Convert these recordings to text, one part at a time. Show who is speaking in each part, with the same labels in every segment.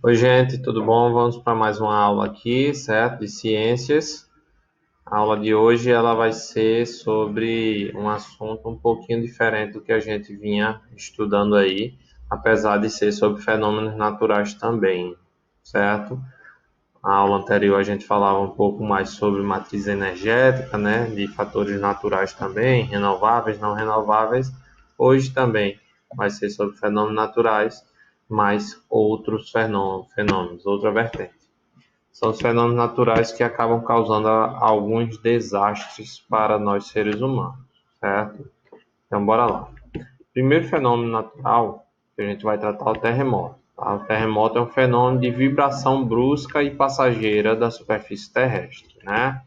Speaker 1: Oi, gente, tudo bom? Vamos para mais uma aula aqui, certo? De ciências. A aula de hoje ela vai ser sobre um assunto um pouquinho diferente do que a gente vinha estudando aí, apesar de ser sobre fenômenos naturais também, certo? A aula anterior a gente falava um pouco mais sobre matriz energética, né? De fatores naturais também, renováveis, não renováveis. Hoje também vai ser sobre fenômenos naturais, mais outros fenômenos, outra vertente. São os fenômenos naturais que acabam causando alguns desastres para nós seres humanos, certo? Então, bora lá. Primeiro fenômeno natural que a gente vai tratar é o terremoto. Tá? O terremoto é um fenômeno de vibração brusca e passageira da superfície terrestre, né?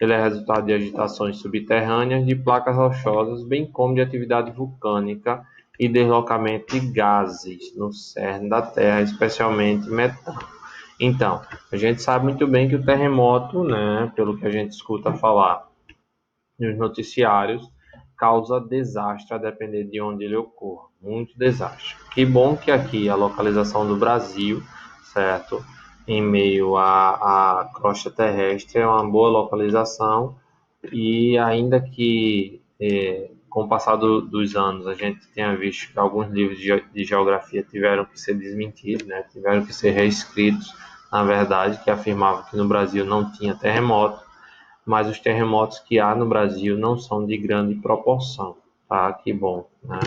Speaker 1: Ele é resultado de agitações subterrâneas de placas rochosas, bem como de atividade vulcânica e deslocamento de gases no cerne da Terra, especialmente metano. Então, a gente sabe muito bem que o terremoto, né, pelo que a gente escuta falar nos noticiários, causa desastre a depender de onde ele ocorra. Muito desastre. Que bom que aqui a localização do Brasil, certo? Em meio à crosta terrestre, é uma boa localização e ainda que com o passar dos anos a gente tenha visto que alguns livros de geografia tiveram que ser desmentidos, né? Tiveram que ser reescritos, na verdade, que afirmavam que no Brasil não tinha terremoto, mas os terremotos que há no Brasil não são de grande proporção, tá? Que bom, né?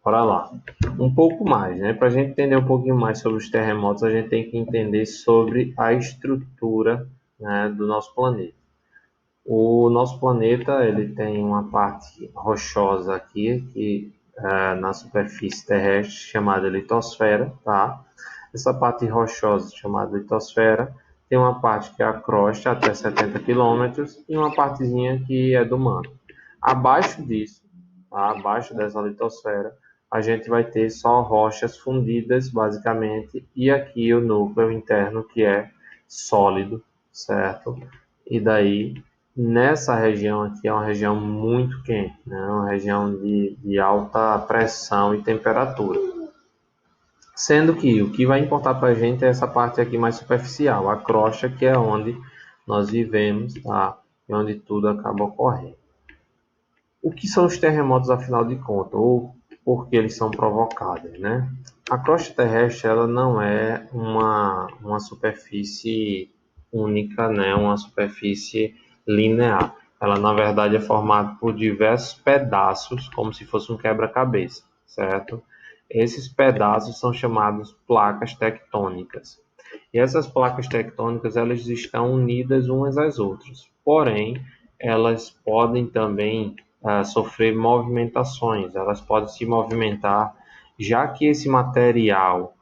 Speaker 1: Bora lá. Um pouco mais, né? Para a gente entender um pouquinho mais sobre os terremotos, a gente tem que entender sobre a estrutura, né, do nosso planeta. O nosso planeta ele tem uma parte rochosa aqui, que na superfície terrestre, chamada litosfera, tá? Essa parte rochosa, chamada litosfera, tem uma parte que é a crosta, até 70 quilômetros, e uma partezinha que é do manto. Abaixo disso, tá? Abaixo dessa litosfera, a gente vai ter só rochas fundidas, basicamente, e aqui o núcleo interno, que é sólido, certo? E daí nessa região aqui é uma região muito quente, né? Uma região de alta pressão e temperatura. Sendo que o que vai importar para a gente é essa parte aqui mais superficial, a crosta, que é onde nós vivemos, tá? E onde tudo acaba ocorrendo. O que são os terremotos, afinal de contas, ou por que eles são provocados, né? A crosta terrestre ela não é uma superfície única, né? Uma superfície linear. Ela, na verdade, é formada por diversos pedaços, como se fosse um quebra-cabeça, certo? Esses pedaços são chamados placas tectônicas. E essas placas tectônicas elas estão unidas umas às outras. Porém, elas podem também sofrer movimentações, elas podem se movimentar, já que esse material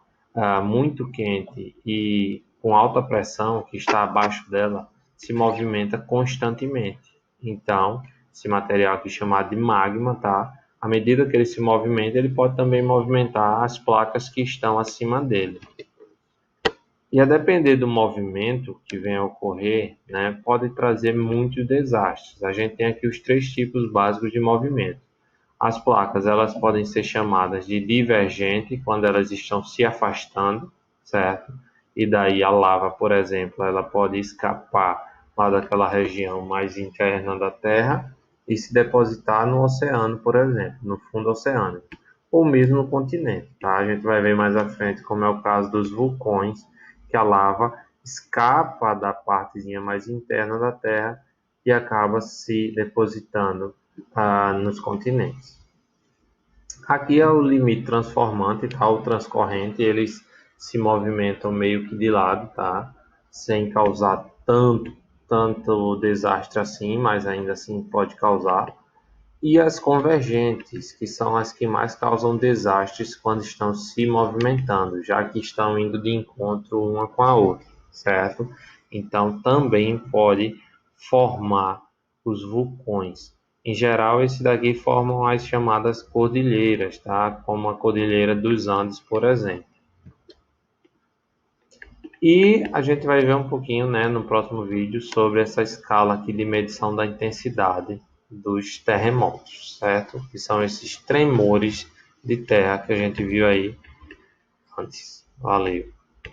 Speaker 1: muito quente e com alta pressão que está abaixo dela se movimenta constantemente. Então, esse material aqui chamado de magma, tá? À medida que ele se movimenta, ele pode também movimentar as placas que estão acima dele. E a depender do movimento que venha a ocorrer, né, pode trazer muitos desastres. A gente tem aqui os três tipos básicos de movimento. As placas, elas podem ser chamadas de divergente quando elas estão se afastando, certo? E daí a lava, por exemplo, ela pode escapar lá daquela região mais interna da Terra e se depositar no oceano, por exemplo, no fundo oceânico, ou mesmo no continente, tá? A gente vai ver mais à frente como é o caso dos vulcões, que a lava escapa da partezinha mais interna da Terra e acaba se depositando nos continentes. Aqui é o limite transformante, tá? O transcorrente, eles se movimentam meio que de lado, tá? Sem causar tanto desastre assim, mas ainda assim pode causar. E as convergentes, que são as que mais causam desastres quando estão se movimentando, já que estão indo de encontro uma com a outra, certo? Então também pode formar os vulcões. Em geral, esses daqui formam as chamadas cordilheiras, tá? Como a Cordilheira dos Andes, por exemplo. E a gente vai ver um pouquinho, né, no próximo vídeo sobre essa escala aqui de medição da intensidade dos terremotos, certo? Que são esses tremores de terra que a gente viu aí antes. Valeu!